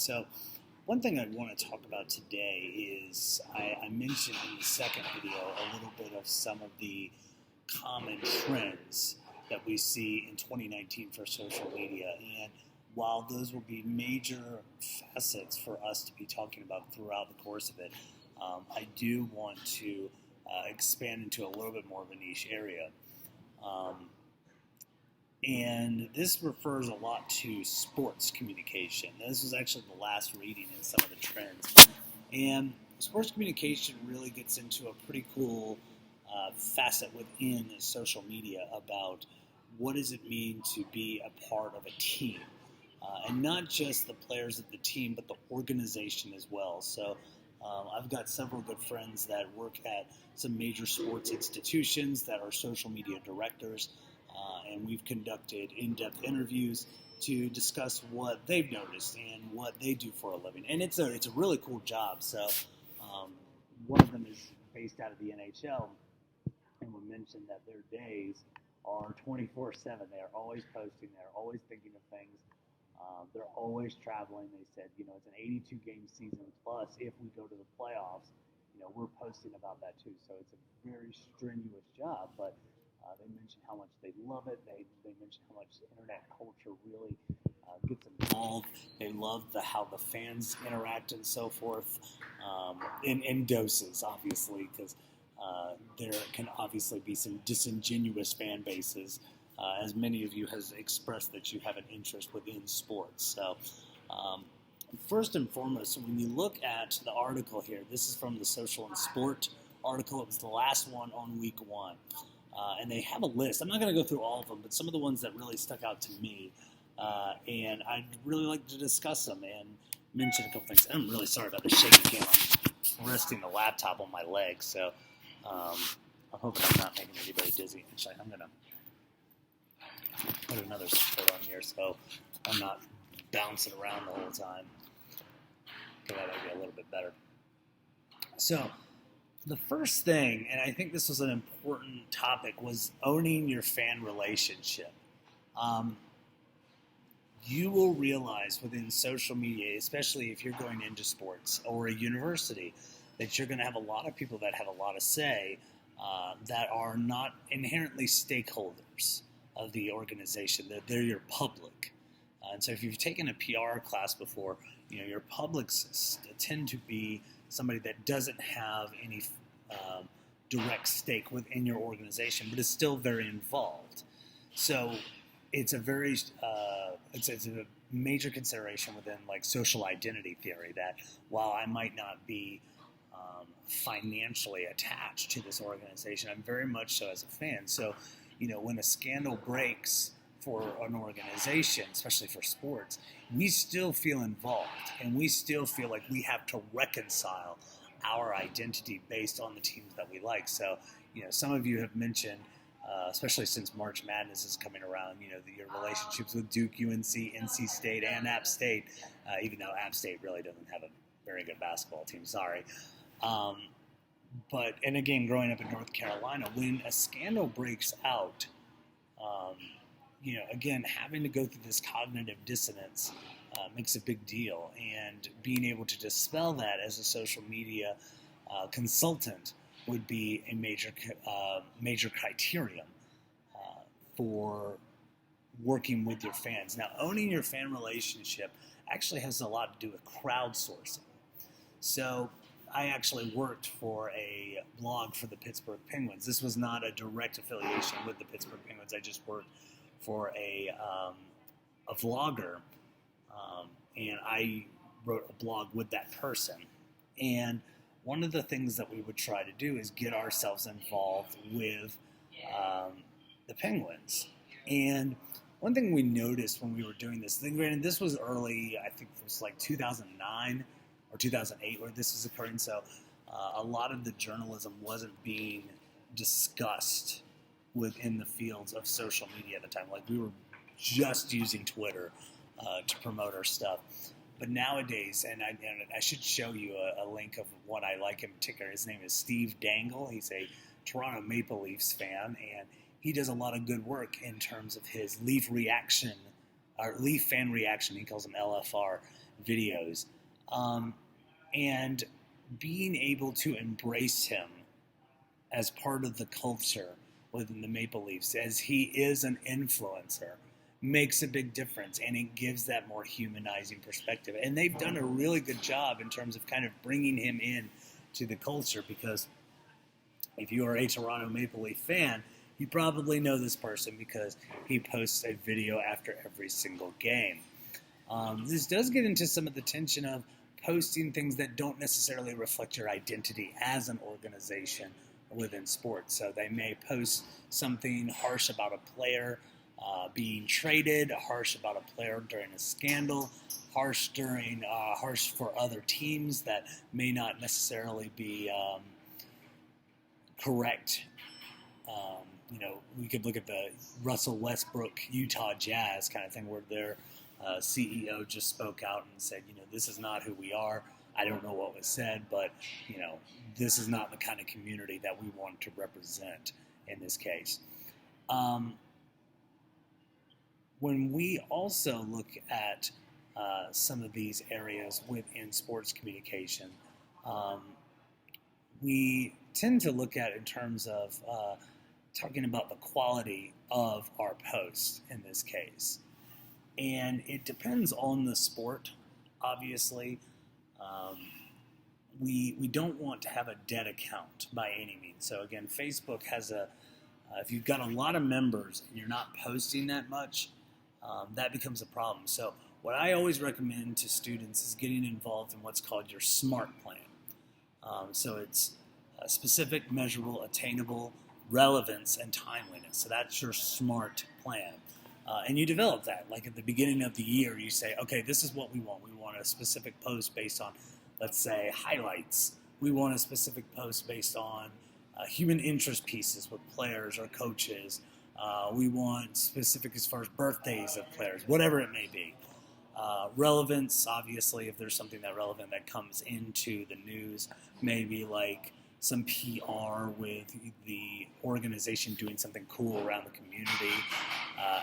So, one thing I want to talk about today is I mentioned in the second video a little bit of some of the common trends that we see in 2019 for social media. And while those will be major facets for us to be talking about throughout the course of it, I do want to expand into a little bit more of a niche area. And this refers a lot to sports communication. This was actually the last reading in some of the trends. And sports communication really gets into a pretty cool facet within social media about what does it mean to be a part of a team. And not just the players of the team, but the organization as well. So I've got several good friends that work at some major sports institutions that are social media directors. And we've conducted in-depth interviews to discuss what they've noticed and what they do for a living. And it's a really cool job. So one of them is based out of the NHL, and we mentioned that their days are 24/7. They are always posting. They're always thinking of things. They're always traveling. They said, it's an 82-game season. Plus, if we go to the playoffs, we're posting about that too. So it's a very strenuous job, but they mentioned how much they love it. They mentioned how much internet culture really gets involved. They love how the fans interact and so forth, in doses, obviously, because there can obviously be some disingenuous fan bases, as many of you has expressed that you have an interest within sports. So first and foremost, when you look at the article here, this is from the Social and Sport article. It was the last one on week 1. And they have a list. I'm not going to go through all of them, but some of the ones that really stuck out to me. And I'd really like to discuss them and mention a couple things. I'm really sorry about the shaky cam. I'm resting the laptop on my leg, so I'm hoping I'm not making anybody dizzy. Actually, I'm going to put another support on here so I'm not bouncing around the whole time. Okay, that might be a little bit better. So the first thing, and I think this was an important topic, was owning your fan relationship. You will realize within social media, especially if you're going into sports or a university, that you're going to have a lot of people that have a lot of say that are not inherently stakeholders of the organization. They're your public. And so if you've taken a PR class before, your publics tend to be somebody that doesn't have any direct stake within your organization, but is still very involved. So it's a very it's a major consideration within like social identity theory that while I might not be financially attached to this organization, I'm very much so as a fan. So when a scandal breaks for an organization, especially for sports, we still feel involved, and we still feel like we have to reconcile our identity based on the teams that we like. So, some of you have mentioned, especially since March Madness is coming around, your relationships with Duke, UNC, NC State, and App State, even though App State really doesn't have a very good basketball team, sorry. And again, growing up in North Carolina, when a scandal breaks out, again, having to go through this cognitive dissonance makes a big deal. And being able to dispel that as a social media consultant would be a major criterion for working with your fans. Now, owning your fan relationship actually has a lot to do with crowdsourcing. So I actually worked for a blog for the Pittsburgh Penguins. This was not a direct affiliation with the Pittsburgh Penguins. I just worked for a vlogger, and I wrote a blog with that person. And one of the things that we would try to do is get ourselves involved with the Penguins. And one thing we noticed when we were doing this thing, and this was early, I think it was like 2009 or 2008 where this was occurring, so a lot of the journalism wasn't being discussed within the fields of social media at the time. Like, we were just using Twitter to promote our stuff. But nowadays, and I should show you a link of what I like in particular. His name is Steve Dangle. He's a Toronto Maple Leafs fan, and he does a lot of good work in terms of his Leaf fan reaction. He calls them LFR videos, and being able to embrace him as part of the culture within the Maple Leafs, as he is an influencer, makes a big difference, and it gives that more humanizing perspective. And they've done a really good job in terms of kind of bringing him in to the culture, because if you are a Toronto Maple Leaf fan, you probably know this person because he posts a video after every single game. This does get into some of the tension of posting things that don't necessarily reflect your identity as an organization within sports. So they may post something harsh about a player being traded, harsh about a player during a scandal, harsh for other teams that may not necessarily be correct. We could look at the Russell Westbrook Utah Jazz kind of thing, where their CEO just spoke out and said, this is not who we are. I don't know what was said, but, this is not the kind of community that we want to represent in this case. When we also look at some of these areas within sports communication, we tend to look at it in terms of talking about the quality of our posts in this case. And it depends on the sport, obviously. We don't want to have a dead account by any means. So again, Facebook has if you've got a lot of members and you're not posting that much, that becomes a problem. So what I always recommend to students is getting involved in what's called your SMART plan. So it's specific, measurable, attainable, relevance, and timeliness. So that's your SMART plan. And you develop that. Like at the beginning of the year, you say, okay, this is what we want. We want a specific post based on, let's say, highlights. We want a specific post based on human interest pieces with players or coaches. We want specific as far as birthdays of players, whatever it may be. Relevance, obviously, if there's something that relevant that comes into the news, maybe like some PR with the organization doing something cool around the community.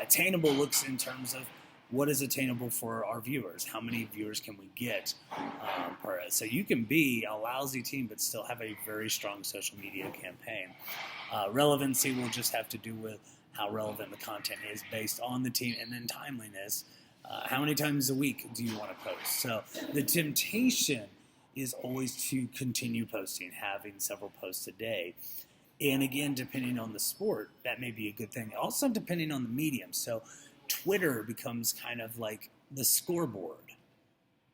Attainable looks in terms of what is attainable for our viewers. How many viewers can we get per? So you can be a lousy team but still have a very strong social media campaign. Relevancy will just have to do with how relevant the content is based on the team, and then timeliness. How many times a week do you want to post? So the temptation is always to continue posting, having several posts a day. And again, depending on the sport, that may be a good thing. Also depending on the medium. So Twitter becomes kind of like the scoreboard.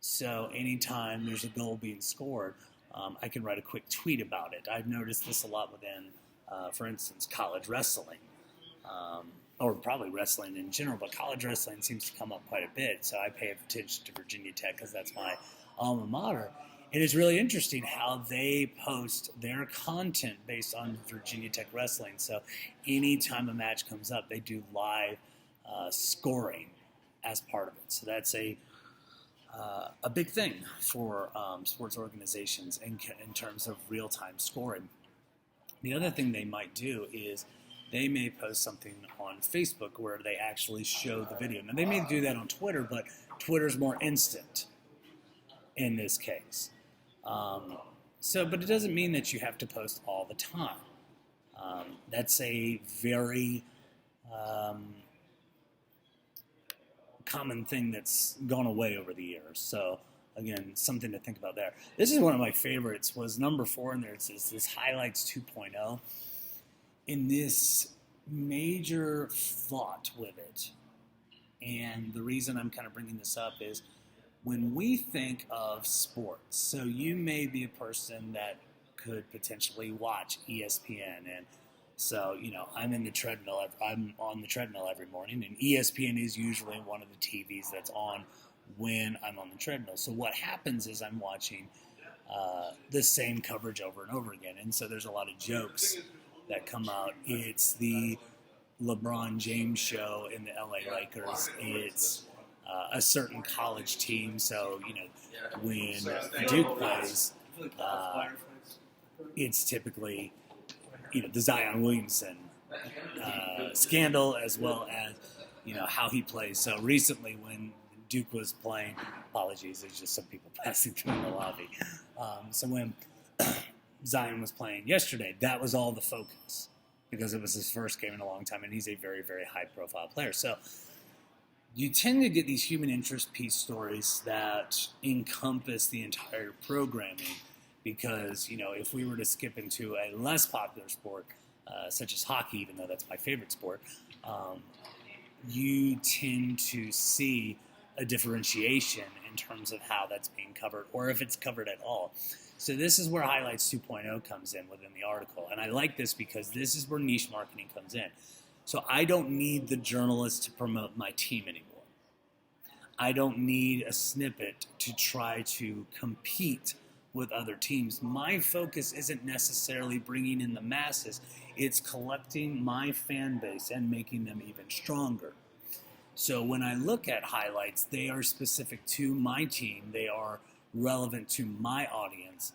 So anytime there's a goal being scored, I can write a quick tweet about it. I've noticed this a lot within, for instance, college wrestling. Or probably wrestling in general, but college wrestling seems to come up quite a bit. So I pay attention to Virginia Tech because that's my alma mater. And it's really interesting how they post their content based on Virginia Tech wrestling. So anytime a match comes up, they do live scoring as part of it. So that's a big thing for sports organizations in terms of real-time scoring. The other thing they might do is they may post something on Facebook where they actually show the video. Now, they may do that on Twitter, but Twitter's more instant in this case. But it doesn't mean that you have to post all the time. That's a very common thing that's gone away over the years. So, again, something to think about there. This is one of my favorites, was number 4 in there. It says this highlights 2.0. In this major thought with it, and the reason I'm kind of bringing this up is when we think of sports, so you may be a person that could potentially watch ESPN, and so, I'm on the treadmill every morning, and ESPN is usually one of the TVs that's on when I'm on the treadmill. So what happens is I'm watching the same coverage over and over again, and so there's a lot of jokes that come out. It's the LeBron James show in the LA Lakers. It's a certain college team. So, when Duke plays, it's typically, the Zion Williamson scandal, as well as, how he plays. So recently when Duke was playing. Apologies, there's just some people passing through in the lobby. So when Zion was playing yesterday, that was all the focus because it was his first game in a long time, and he's a very, very high-profile player. So you tend to get these human interest piece stories that encompass the entire programming because, if we were to skip into a less popular sport, such as hockey, even though that's my favorite sport, you tend to see a differentiation in terms of how that's being covered or if it's covered at all. So this is where Highlights 2.0 comes in within the article. And I like this because this is where niche marketing comes in. So I don't need the journalist to promote my team anymore. I don't need a snippet to try to compete with other teams. My focus isn't necessarily bringing in the masses. It's collecting my fan base and making them even stronger. So when I look at highlights, they are specific to my team. They are relevant to my audience.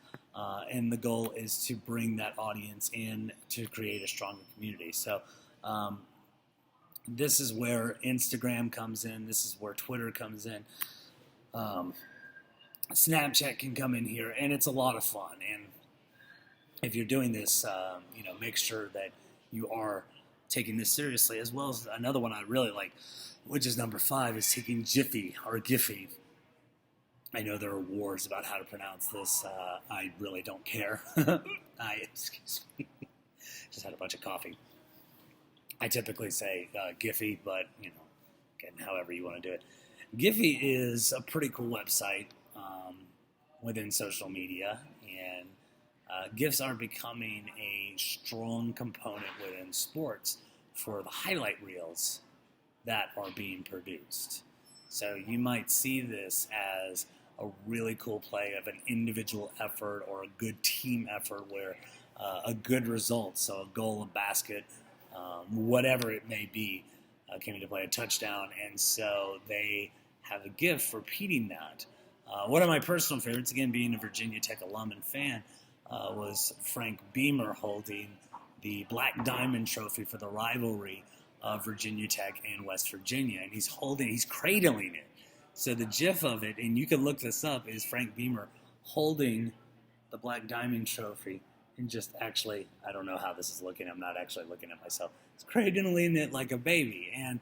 And the goal is to bring that audience in to create a stronger community. So this is where Instagram comes in. This is where Twitter comes in. Snapchat can come in here, and it's a lot of fun. And if you're doing this, make sure that you are taking this seriously, as well as another one I really like, which is number 5, is taking Jiffy or Giphy. I know there are wars about how to pronounce this. I really don't care. Excuse me. Just had a bunch of coffee. I typically say Giphy, but, again, however you want to do it. Giphy is a pretty cool website within social media, and GIFs are becoming a strong component within sports for the highlight reels that are being produced. So you might see this as a really cool play of an individual effort or a good team effort where a good result, so a goal, a basket, whatever it may be, came into play, a touchdown, and so they have a GIF repeating that. One of my personal favorites, again being a Virginia Tech alum and fan, was Frank Beamer holding the Black Diamond Trophy for the rivalry of Virginia Tech and West Virginia, and he's cradling it. So the GIF of it, and you can look this up, is Frank Beamer holding the Black Diamond Trophy and just actually, I don't know how this is looking, I'm not actually looking at myself, it's cradling it like a baby, and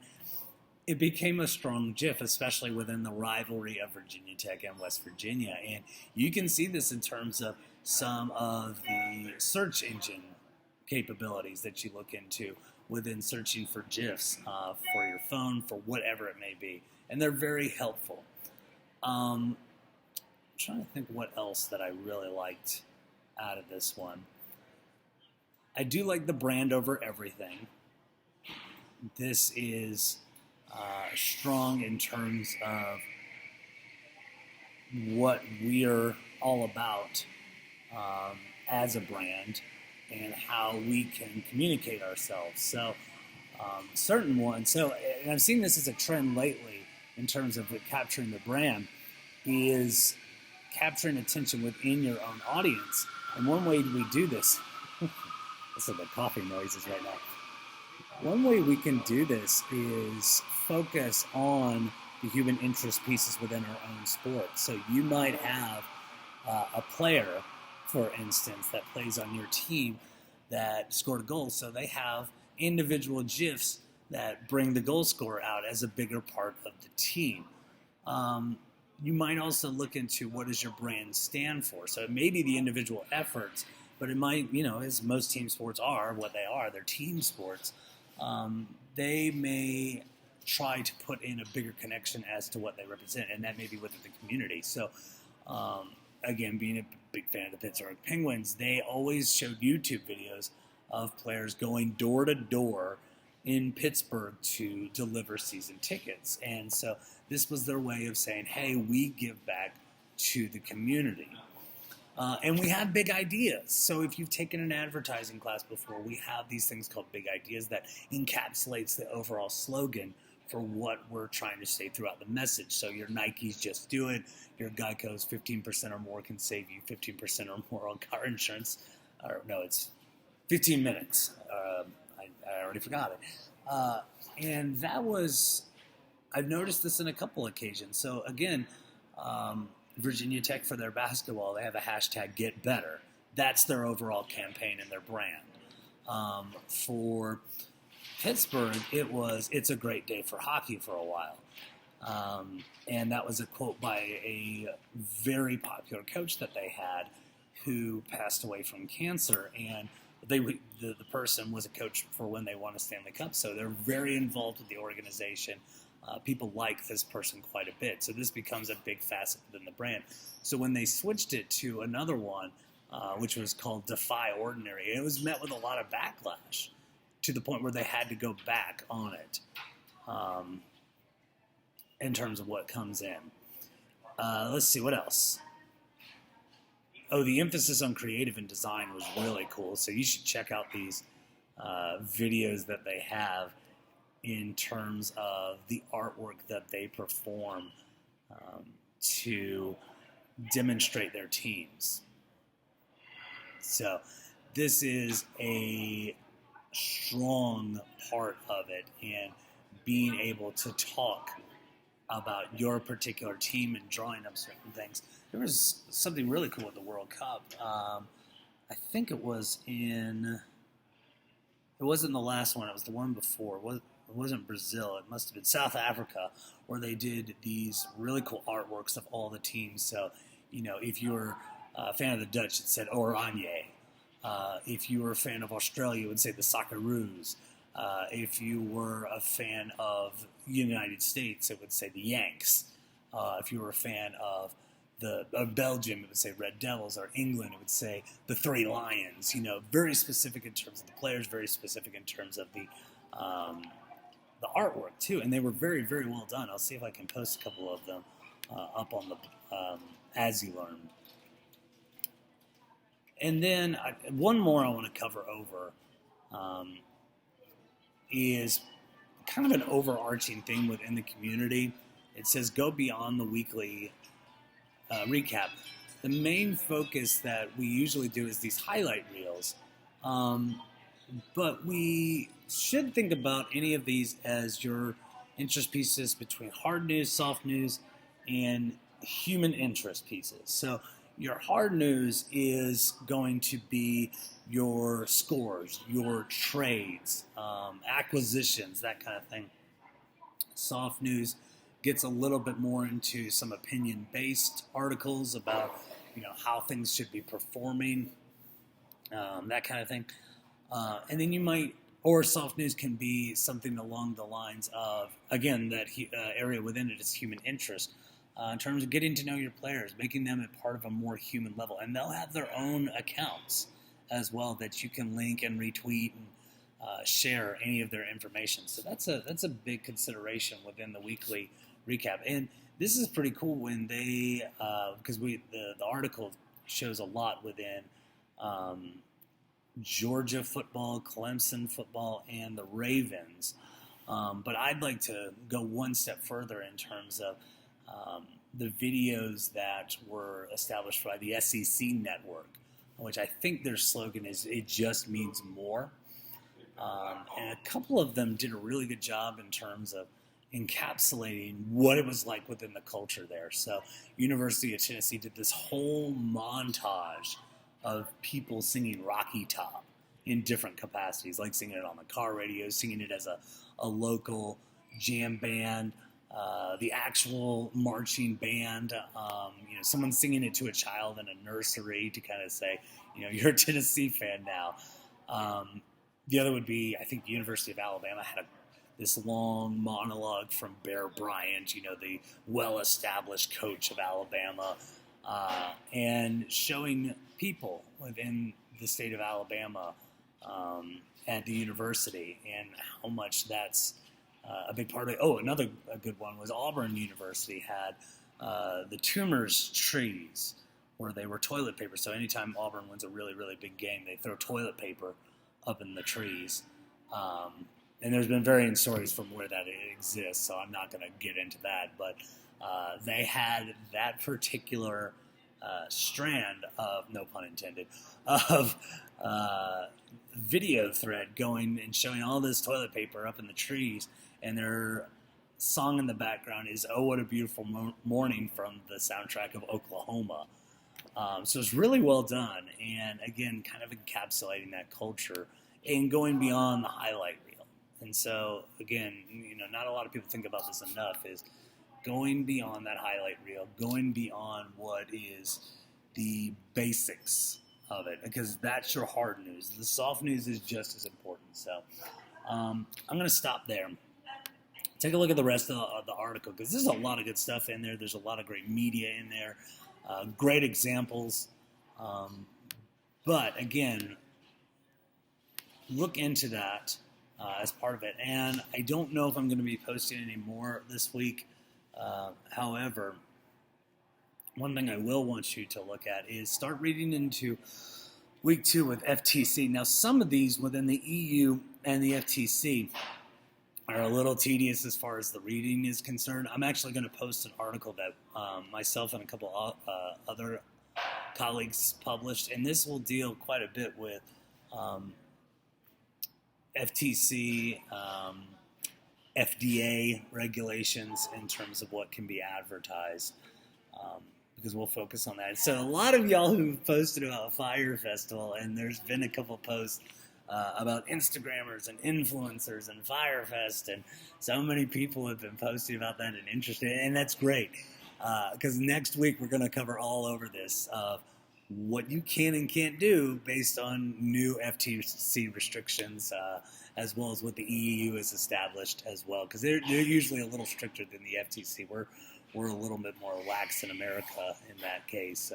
it became a strong GIF, especially within the rivalry of Virginia Tech and West Virginia, and you can see this in terms of some of the search engine capabilities that you look into within searching for GIFs for your phone, for whatever it may be. And they're very helpful. I'm trying to think what else that I really liked out of this one. I do like the brand over everything. This is strong in terms of what we're all about as a brand and how we can communicate ourselves. So certain ones, and I've seen this as a trend lately in terms of capturing the brand, is capturing attention within your own audience. And one way we do this, listen to the coffee noises right now. One way we can do this is focus on the human interest pieces within our own sport. So you might have a player, for instance, that plays on your team that scored a goal. So they have individual GIFs that bring the goal scorer out as a bigger part of the team. You might also look into what does your brand stand for. So it may be the individual efforts, but it might, as most team sports are, what they are, they're team sports. They may try to put in a bigger connection as to what they represent, and that may be within the community. So, again, being a big fan of the Pittsburgh Penguins, they always showed YouTube videos of players going door to door in Pittsburgh to deliver season tickets. And so this was their way of saying, hey, we give back to the community. And we have big ideas. So if you've taken an advertising class before, we have these things called big ideas that encapsulates the overall slogan for what we're trying to say throughout the message. So your Nikes Just Do It, your Geico's 15% or more can save you 15% or more on car insurance. Or no, it's 15 minutes. I already forgot it. And that was I've noticed this in a couple occasions. So again, Virginia Tech for their basketball, they have a hashtag Get Better. That's their overall campaign and their brand. For Pittsburgh, it's a great day for hockey for a while. And that was a quote by a very popular coach that they had who passed away from cancer. And the person was a coach for when they won a Stanley Cup. So they're very involved with the organization. People like this person quite a bit. So this becomes a big facet within the brand. So when they switched it to another one, which was called Defy Ordinary, it was met with a lot of backlash to the point where they had to go back on it in terms of what comes in. Let's see, what else? Oh, the emphasis on creative and design was really cool. So you should check out these videos that they have in terms of the artwork that they perform to demonstrate their teams. So this is a strong part of it, and being able to talk about your particular team and drawing up certain things. There was something really cool at the World Cup. I think it wasn't the last one, it was the one before. It wasn't Brazil, it must have been South Africa, where they did these really cool artworks of all the teams. So, if you were a fan of the Dutch, it said Oranje. If you were a fan of Australia, it would say the Socceroos. If you were a fan of the United States, it would say the Yanks. If you were a fan of Belgium, it would say Red Devils, or England, it would say the Three Lions. Very specific in terms of the players, very specific in terms of the artwork too, and they were very, very well done. I'll see if I can post a couple of them up on the As You Learn. And then one more I want to cover over is kind of an overarching thing within the community. It says go beyond the weekly recap. The main focus that we usually do is these highlight reels, but we should think about any of these as your interest pieces between hard news, soft news, and human interest pieces. So your hard news is going to be your scores, your trades, acquisitions, that kind of thing. Soft news gets a little bit more into some opinion-based articles about, how things should be performing, that kind of thing. And then or soft news can be something along the lines of, again, that area within it is human interest. In terms of getting to know your players, making them a part of a more human level. And they'll have their own accounts as well that you can link and retweet and share any of their information. So that's a big consideration within the weekly recap. And this is pretty cool when they, because the article shows a lot within Georgia football, Clemson football, and the Ravens. But I'd like to go one step further in terms of the videos that were established by the SEC network, which I think their slogan is "It just means more." And a couple of them did a really good job in terms of encapsulating what it was like within the culture there. So University of Tennessee did this whole montage of people singing Rocky Top in different capacities, like singing it on the car radio, singing it as a local jam band, the actual marching band, someone singing it to a child in a nursery to kind of say, you're a Tennessee fan now. The other would be, I think, the University of Alabama had this long monologue from Bear Bryant, the well-established coach of Alabama, and showing people within the state of Alabama at the university and how much that's a big part of it. Oh, another good one was Auburn University had the Tumors trees, where they were toilet paper. So anytime Auburn wins a really, really big game, they throw toilet paper up in the trees. And there's been varying stories from where that exists, so I'm not going to get into that. But they had that particular strand of, no pun intended, of video thread going and showing all this toilet paper up in the trees. And they're song in the background is "Oh What a Beautiful Morning" from the soundtrack of Oklahoma. So it's really well done, and again, kind of encapsulating that culture and going beyond the highlight reel. And so, again, not a lot of people think about this enough, is going beyond that highlight reel, going beyond what is the basics of it, because that's your hard news. The soft news is just as important. So I'm going to stop there. Take a look at the rest of the article, because there's a lot of good stuff in there. There's a lot of great media in there, great examples. But again, look into that as part of it. And I don't know if I'm going to be posting any more this week. However, one thing I will want you to look at is start reading into week 2 with FTC. Now, some of these within the EU and the FTC are a little tedious as far as the reading is concerned. I'm actually going to post an article that myself and a couple other colleagues published, and this will deal quite a bit with FTC, FDA regulations in terms of what can be advertised, because we'll focus on that. So a lot of y'all who've posted about Fyre Festival, and there's been a couple posts about Instagrammers and influencers and Fyre Fest, and so many people have been posting about that and interested, and that's great, because next week we're going to cover all over this of what you can and can't do based on new FTC restrictions, as well as what the EU has established as well, because they're usually a little stricter than the FTC. We're a little bit more lax in America in that case.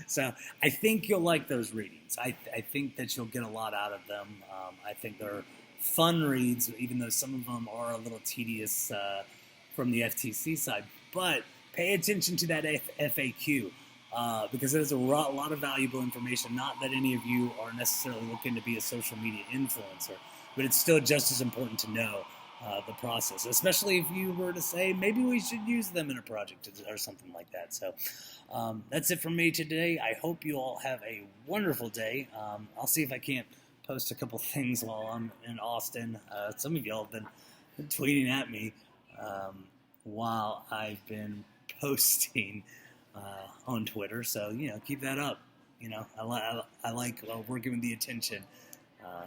So I think you'll like those readings. I think that you'll get a lot out of them. I think they're fun reads, even though some of them are a little tedious from the FTC side. But pay attention to that FAQ, because there's a lot of valuable information. Not that any of you are necessarily looking to be a social media influencer, but it's still just as important to know the process, especially if you were to say, maybe we should use them in a project or something like that. So that's it from me today. I hope you all have a wonderful day. I'll see if I can't post a couple things while I'm in Austin. Some of y'all have been tweeting at me while I've been posting on Twitter. So, keep that up. I like working with the attention.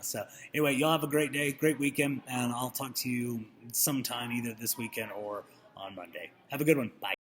So anyway, y'all have a great day, great weekend, and I'll talk to you sometime either this weekend or on Monday. Have a good one. Bye.